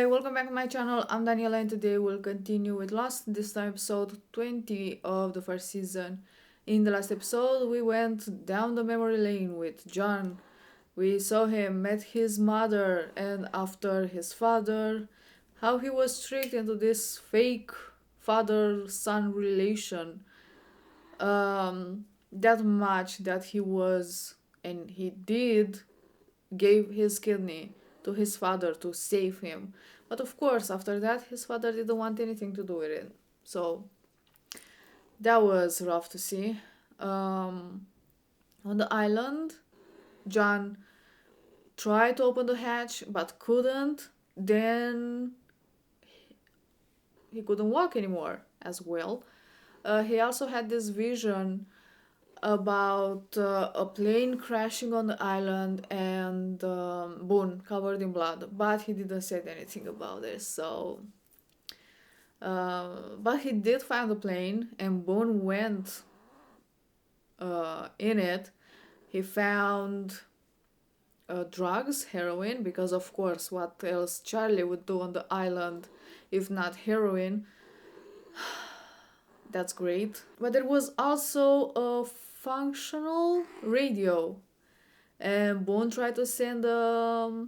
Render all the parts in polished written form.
Hi, welcome back to my channel. I'm Daniela and today we'll continue with this time episode 20 of the first season. In the last episode, we went down the memory lane with John. We saw him, met his mother, and after his father, how he was tricked into this fake father-son relation. That much that he was, and he did, gave his kidney to his father to save him. But of course, after that, his father didn't want anything to do with it. So that was rough to see. On the island, John tried to open the hatch but couldn't. Then he couldn't walk anymore as well. He also had this vision about a plane crashing on the island and Boone covered in blood, but he didn't say anything about this. So, but he did find the plane, and Boone went in it. He found drugs, heroin, because of course, what else Charlie would do on the island if not heroin? That's great. But there was also a functional radio, and Boone tried to send a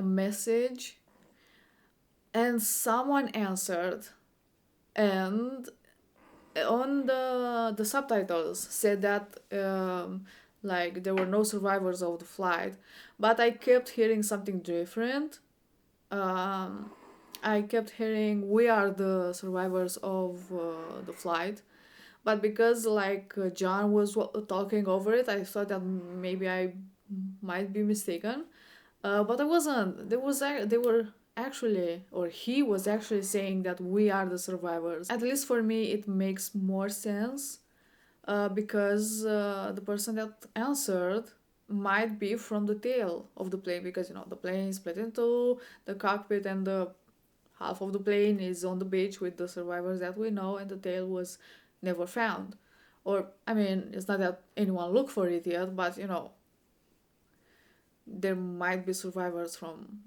message, and someone answered, and on the subtitles said that like there were no survivors of the flight, but I kept hearing something different. I kept hearing we are the survivors of the flight, but because John was talking over it, I thought that maybe I might be mistaken. But I wasn't. They were actually, or he was actually saying that we are the survivors. At least for me, it makes more sense because the person that answered might be from the tail of the plane, because the plane is split into the cockpit, and the half of the plane is on the beach with the survivors that we know, and the tail was never found. Or, I mean, it's not that anyone looked for it yet, but there might be survivors from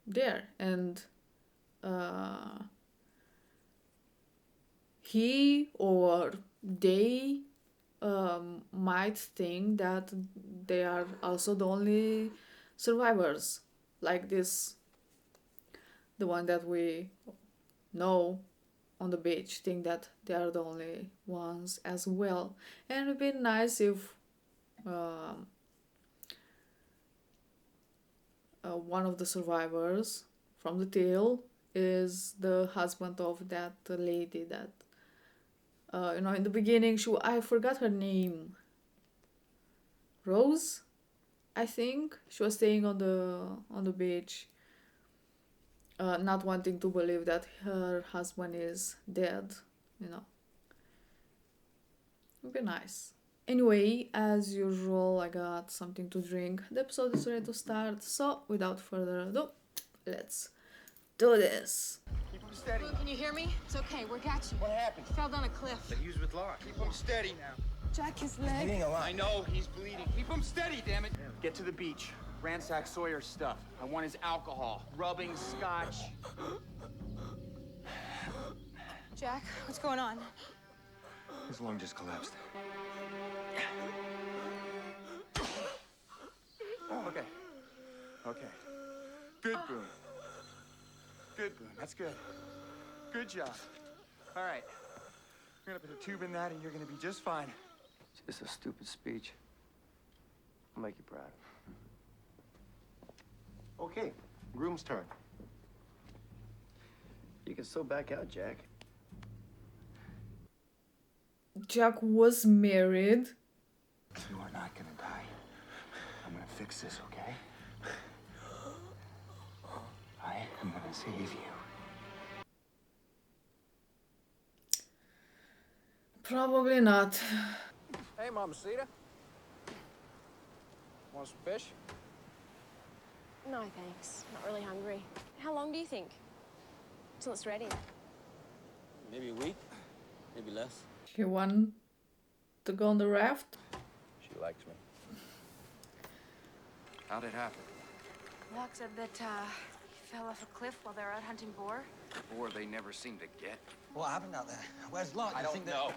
there. And he or they might think that they are also the only survivors, like this, the one that we know on the beach, think that they are the only ones as well. And it would be nice if one of the survivors from the tail is the husband of that lady that in the beginning I forgot her name. Rose, I think. She was staying on the beach, not wanting to believe that her husband is dead. It'd be nice. Anyway, as usual, I got something to drink. The episode is ready to start, so without further ado, let's do this. Keep him steady. Can you hear me? It's okay, we're catching. What happened? Fell down a cliff. But he was with Locke. Keep him steady now. Jack, his leg. Bleeding a lot. I know, he's bleeding. Keep him steady, damn it. Get to the beach. Ransack Sawyer's stuff. I want his alcohol. Rubbing scotch. Jack, what's going on? His lung just collapsed. Okay. Okay. Good, Boone. Good, Boone. That's good. Good job. All right. We're gonna put a tube in that and you're gonna be just fine. Just a stupid speech. I'll make you proud. Okay, groom's turn. You can still back out, Jack. Jack was married. You are not gonna die. I'm gonna fix this, okay? I am gonna save you. Probably not. Hey, Mamacita. Want some fish? No, thanks. Not really hungry. How long do you think? Till it's ready. Maybe a week, maybe less. He wanted to go on the raft. She likes me. How'd it happen? Locke said that he fell off a cliff while they were out hunting boar. Or they never seem to get. What happened out there? Where's Lot? I You don't think know.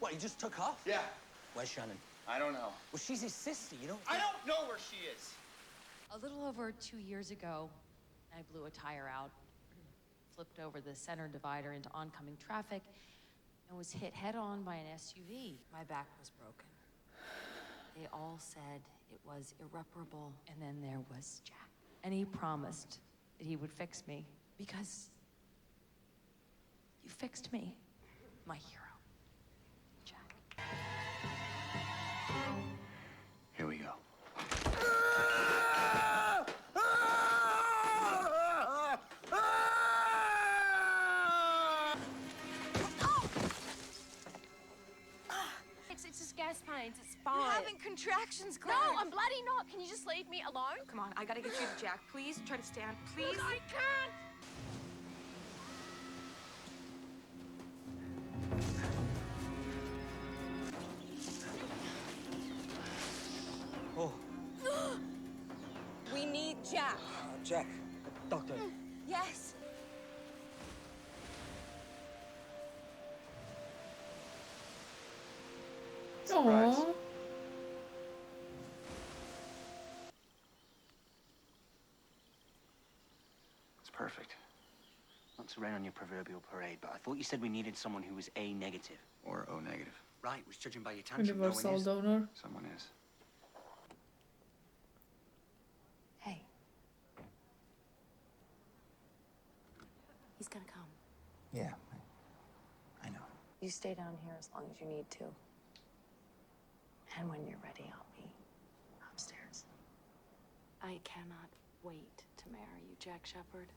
What, he just took off? Yeah, Where's Shannon? I don't know. Well, she's his sister, you don't... I don't know where she is. A little over 2 years ago, I blew a tire out, flipped over the center divider into oncoming traffic, and was hit head-on by an SUV. My back was broken. They all said it was irreparable. And then there was Jack. And he promised that he would fix me because you fixed me, my hero, Jack. Here we go. It's just gas pains. It's fine. You're having contractions, Claire. No, I'm bloody not. Can you just leave me alone? Come on, I gotta get you to Jack. Please try to stand. Please. I can't. Oh, We need Jack. Jack. Doctor. Yes. Aww. It's perfect. Not to rain on your proverbial parade, but I thought you said we needed someone who was A negative. Or O negative. Right, was judging by your tantrum. No one Universal is. donor. Someone is. Hey, He's gonna come. Yeah, I know. you stay down here as long as you need to. And when you're ready, I'll be upstairs. I cannot wait to marry you, Jack Shepherd.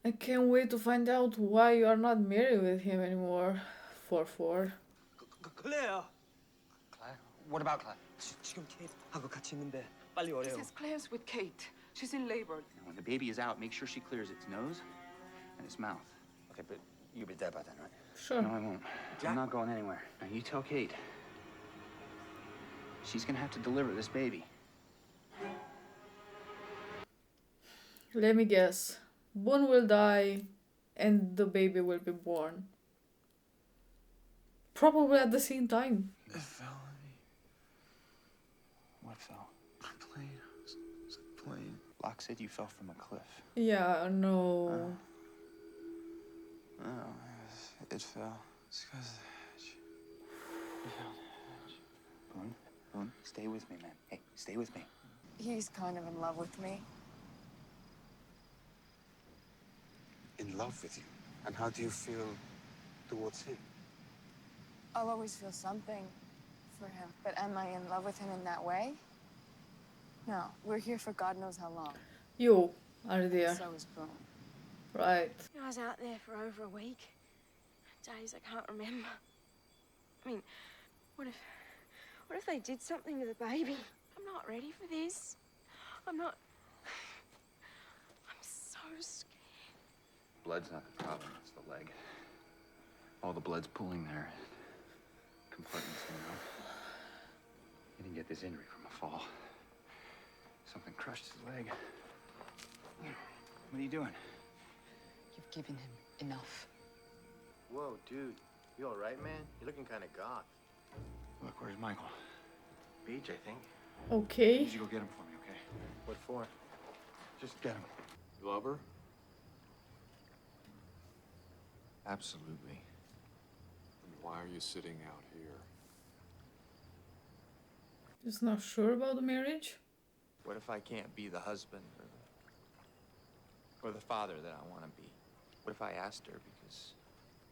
I can't wait to find out why you are not married with him anymore. 4-4. Claire! Claire? What about Claire? 지금 케이트하고 같이 있는데 빨리 오래요. Says Claire's with Kate. She's in labor. When the baby is out, make sure she clears its nose and its mouth. Okay, but you'll be there by then, right? Sure. No, I won't. Jack? I'm not going anywhere. Now, you tell Kate. She's gonna have to deliver this baby. Let me guess. Boone will die and the baby will be born. Probably at the same time. It fell on me. What fell? A plane. It was a plane. Locke said you fell from a cliff. Yeah, no. No, it fell. It's because of the hedge. It fell on the hedge. Boone, stay with me, man. Hey, stay with me. He's kind of in love with me. In love with you? And how do you feel towards him? I'll always feel something for him. But am I in love with him in that way? No. We're here for God knows how long. You are there. So is Boone. Right. I was out there for over a week. Days I can't remember. I mean, what if they did something to the baby? I'm not ready for this. I'm so scared. Blood's not the problem, it's the leg. All the blood's pooling there. Compartments, you know. He didn't get this injury from a fall. Something crushed his leg. What are you doing? You've given him enough. Whoa, dude. You all right, man? You're looking kind of goth. Look, where's Michael? Beach, I think. I Okay. need you to go get him for me, okay? What for? Just get him. You love her? Absolutely. Then why are you sitting out here? Just not sure about the marriage. What if I can't be the husband or the father that I want to be? What if I asked her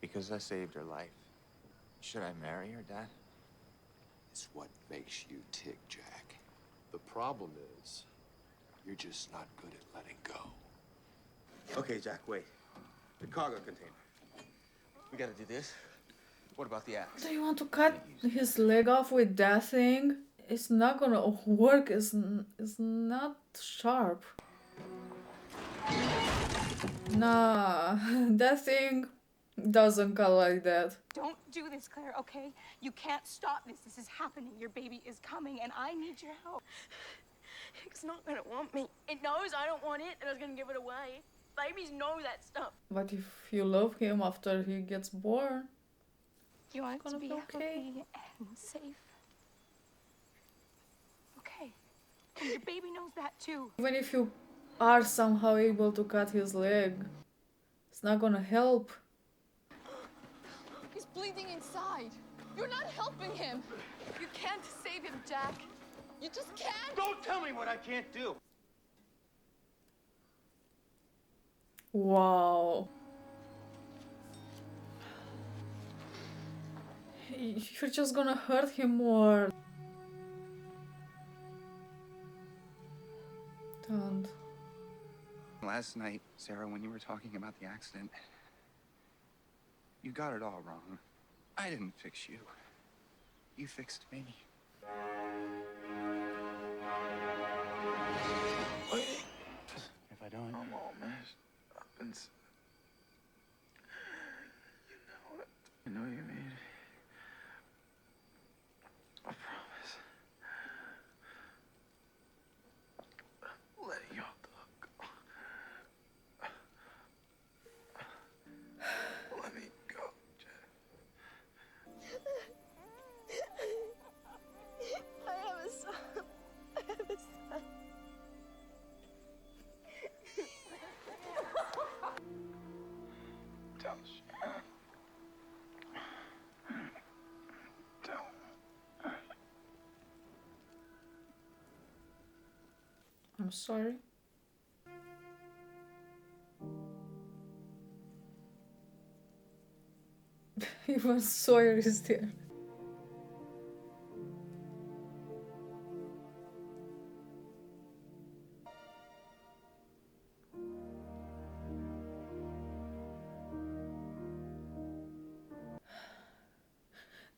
because I saved her life? Should I marry her, Dad? It's what makes you tick, Jack. The problem is, you're just not good at letting go. Okay, Jack, wait. The cargo container. We gotta do this. What about the axe? Do you want to cut his leg off with that thing? It's not gonna work. It's not sharp. Nah, that thing doesn't cut like that. Don't do this, Claire, okay? You can't stop this. This is happening. Your baby is coming, and I need your help. It's not gonna want me. It knows I don't want it and it's gonna give it away. Babies know that stuff. But if you love him after he gets born, You want it to gonna be be okay. healthy and safe. Okay. And your baby knows that too. Even if you are somehow able to cut his leg, it's not gonna help. He's bleeding inside. You're not helping him. You can't save him, Jack. You just can't. Don't tell me what I can't do. Wow. You're just gonna hurt him more. Don't. Last night, Sarah, when you were talking about the accident, you got it all wrong. I didn't fix you. You fixed me. If I don't... I'm all messed up and you know you made a promise. Let your dog go. Let me go, Jack. I have a son. I have a son. Tell Sharon. Tell her. I'm sorry. Even Sawyer is there.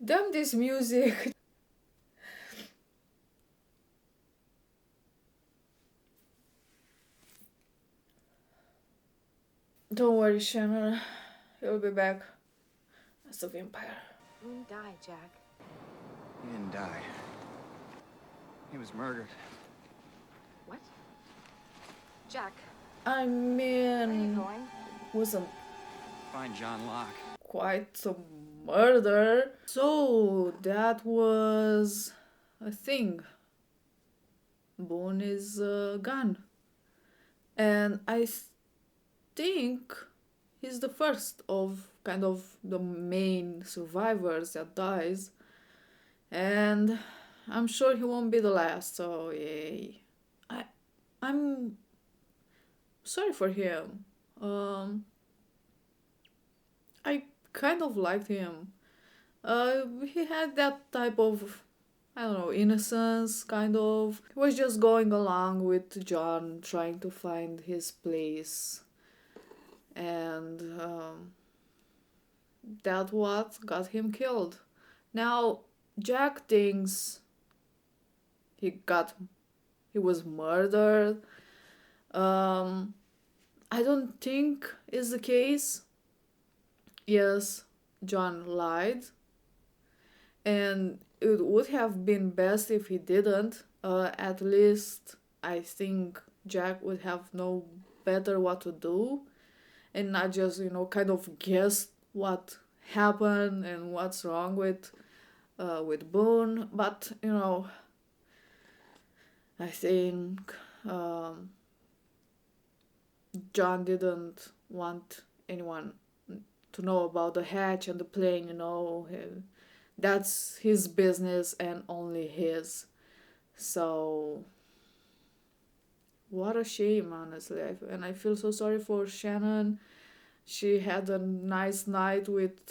Damn this music. Don't worry, Shannon. He'll be back as a vampire. You didn't die, Jack. He didn't die. He was murdered. What? Jack, I where are you mean, going? wasn't Find John Locke. quite a murder. So that was a thing. Boone is gone. And I think he's the first of kind of the main survivors that dies. And I'm sure he won't be the last, so yay. I'm sorry for him. I kind of liked him. He had that type of, I don't know, innocence, kind of. He was just going along with John, trying to find his place. And that's what got him killed. Now, Jack thinks he was murdered. I don't think is the case. Yes, John lied, and it would have been best if he didn't. At least I think Jack would have known better what to do, and not just kind of guess what happened and what's wrong with Boone. But I think John didn't want anyone to know about the hatch and the plane. That's his business and only his. So what a shame, honestly. And I feel so sorry for Shannon. She had a nice night with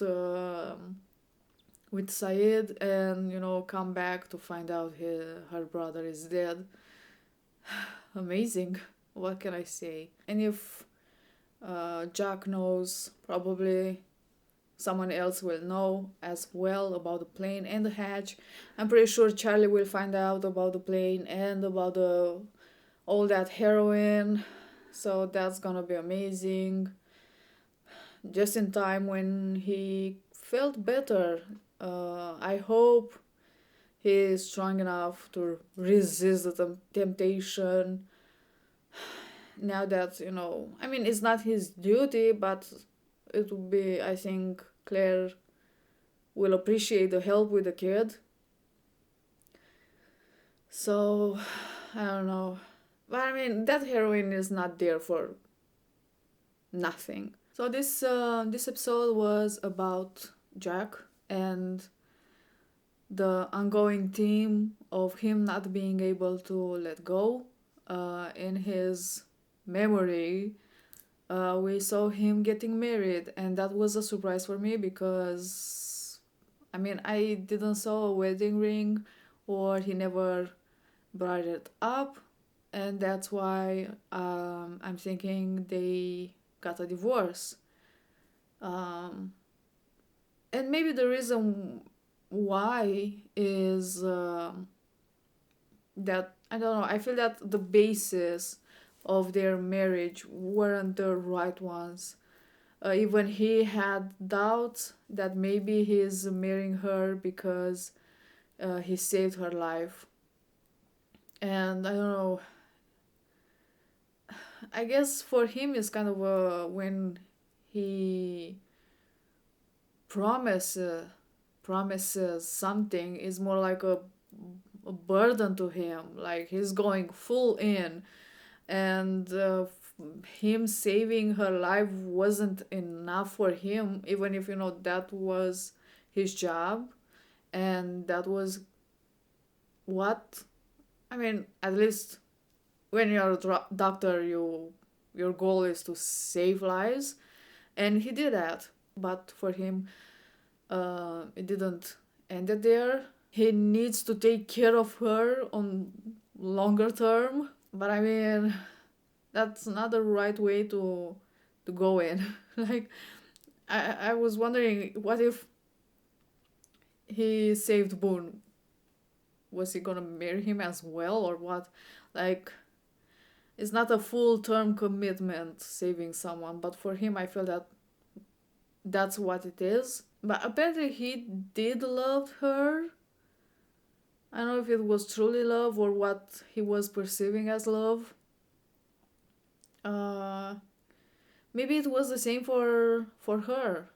Said, and come back to find out her brother is dead. Amazing. What can I say? And if Jack knows, probably someone else will know as well about the plane and the hatch. I'm pretty sure Charlie will find out about the plane and about all that heroin. So that's gonna be amazing. Just in time when he felt better. I hope he is strong enough to resist the temptation. Now that, I mean, it's not his duty, but it would be, I think, Claire will appreciate the help with the kid. So, I don't know. But I mean, that heroine is not there for nothing. So this episode was about Jack and the ongoing theme of him not being able to let go. In his memory, we saw him getting married, and that was a surprise for me because, I mean, I didn't saw a wedding ring, or he never brought it up, and that's why I'm thinking they got a divorce. Um, and maybe the reason why is that, I don't know, I feel that the basis of their marriage weren't the right ones. Even he had doubts that maybe he's marrying her because he saved her life. And I don't know, I guess for him it's kind of when he promises something, is more like a burden to him. Like he's going full in, and him saving her life wasn't enough for him, even if that was his job, and that was what, I mean, at least when you're a doctor, your goal is to save lives, and he did that. But for him, it didn't end it there. He needs to take care of her on longer term, but I mean, that's not the right way to go in. Like, I was wondering, what if he saved Boone? Was he gonna marry him as well, or what? Like, it's not a full term commitment saving someone, but for him, I feel that that's what it is. But apparently, he did love her. I don't know if it was truly love or what he was perceiving as love. Uh, Maybe it was the same for her.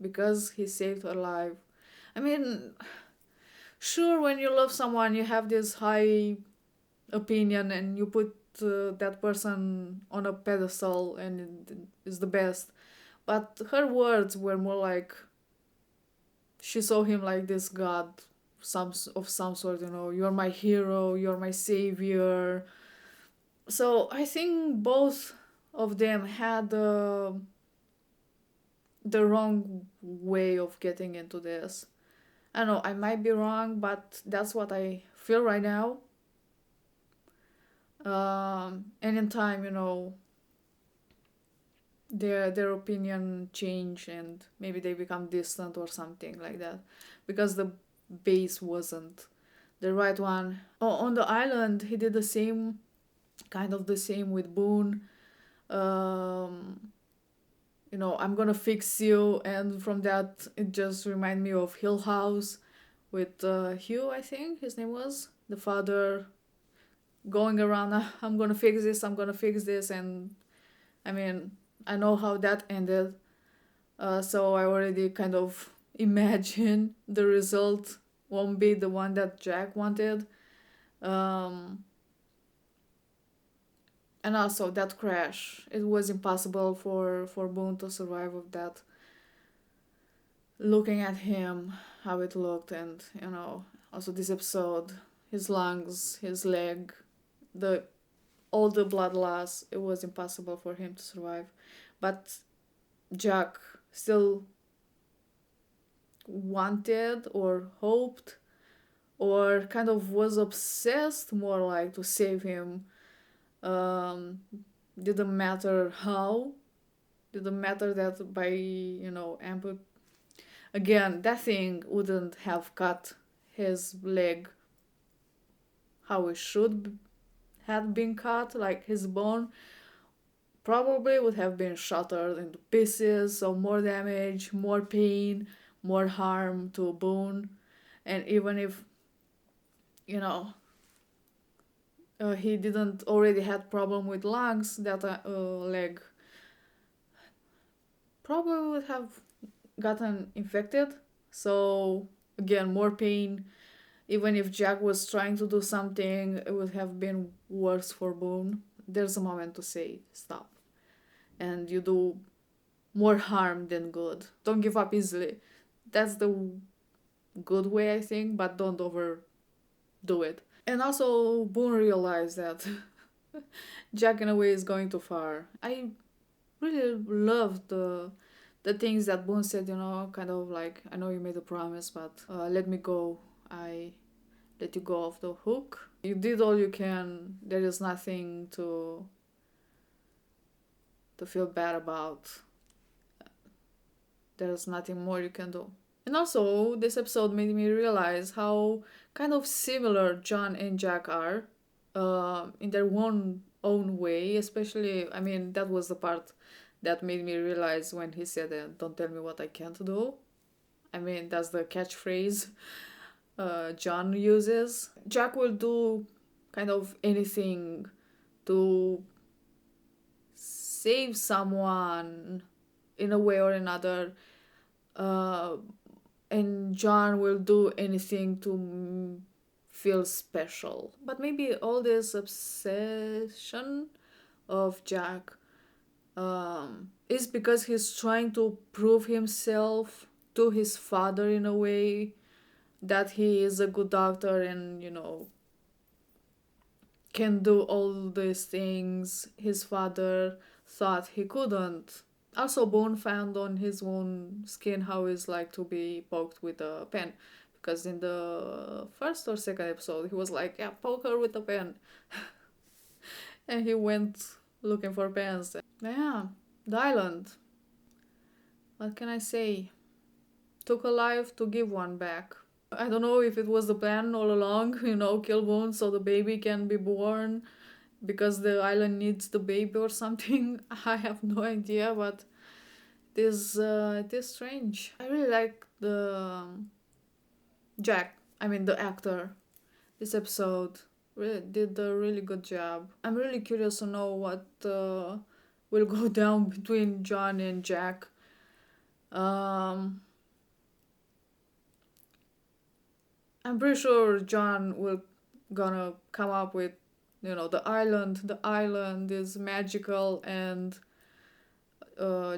Because he saved her life. I mean, sure, when you love someone, you have this high opinion and you put that person on a pedestal and it is the best. But her words were more like she saw him like this god, of some sort. You're my hero, you're my savior. So I think both of them had the wrong way of getting into this. I don't know, I might be wrong, but that's what I feel right now. And in time, their opinion change and maybe they become distant or something like that, because the base wasn't the right one. On the island, he did the same, kind of the same with Boone. I'm gonna fix you, and from that it just reminded me of Hill House with Hugh, I think his name was, the father going around, I'm gonna fix this, I'm gonna fix this, and I mean, I know how that ended, so I already kind of imagine the result won't be the one that Jack wanted. And also that crash, it was impossible for Boone to survive of that. Looking at him, how it looked, and also this episode, his lungs, his leg, the all the blood loss, it was impossible for him to survive. But Jack still wanted or hoped or kind of was obsessed, more like, to save him. Didn't matter how, didn't matter that by again, that thing wouldn't have cut his leg how it should have been cut. Like, his bone probably would have been shattered into pieces, so more damage, more pain, more harm to a bone. And even if, you know, he didn't already had problem with lungs, that leg probably would have gotten infected. So again, more pain. Even if Jack was trying to do something, it would have been worse for Boone. There's a moment to say stop, and you do more harm than good. Don't give up easily. That's the good way, I think, but don't overdo it. And also, Boone realized that Jack in a way is going too far. I really love the things that Boone said, you know, kind of like, I know you made a promise, but let me go. I let you go off the hook. You did all you can. There is nothing to feel bad about. There's nothing more you can do. And also, this episode made me realize how kind of similar John and Jack are in their own way. Especially, I mean, that was the part that made me realize when he said, "Don't tell me what I can't do." I mean, that's the catchphrase John uses. Jack will do kind of anything to save someone in a way or another. Uh, and John will do anything to feel special. But maybe all this obsession of Jack is because he's trying to prove himself to his father in a way that he is a good doctor and, you know, can do all these things his father thought he couldn't. Also, Bone found on his own skin how it's like to be poked with a pen. Because in the first or second episode, he was like, yeah, poke her with a pen. And he went looking for pens. Yeah, the island. What can I say? Took a life to give one back. I don't know if it was the plan all along, you know, kill Boone so the baby can be born because the island needs the baby or something. I have no idea, but it is strange. I really like the Jack. I mean the actor. This episode really did a really good job. I'm really curious to know what will go down between John and Jack. Um, I'm pretty sure John will gonna come up with, you know, the island. The island is magical, and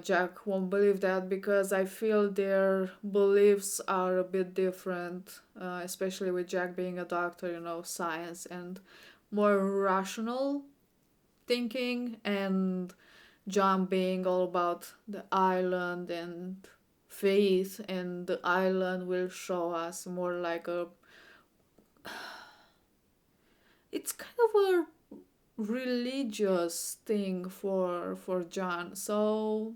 Jack won't believe that because I feel their beliefs are a bit different, especially with Jack being a doctor, you know, science and more rational thinking, and John being all about the island and faith, and the island will show us more like a. It's kind of a religious thing for John. So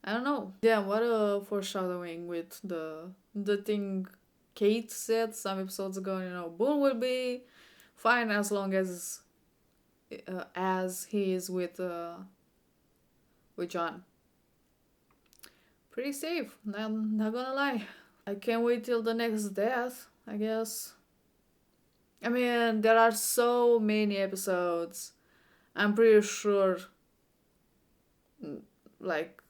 I don't know. Yeah, what a foreshadowing with the thing Kate said some episodes ago. You know, Boone will be fine as long as he is with John. Pretty safe. Not gonna lie. I can't wait till the next death, I guess. I mean, there are so many episodes. I'm pretty sure, like,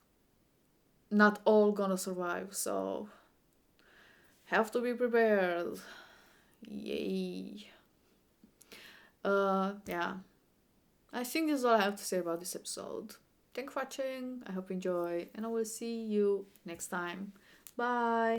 not all gonna survive, so have to be prepared. Yay. Yeah. I think this is all I have to say about this episode. Thanks for watching. I hope you enjoy, and I will see you next time. Bye.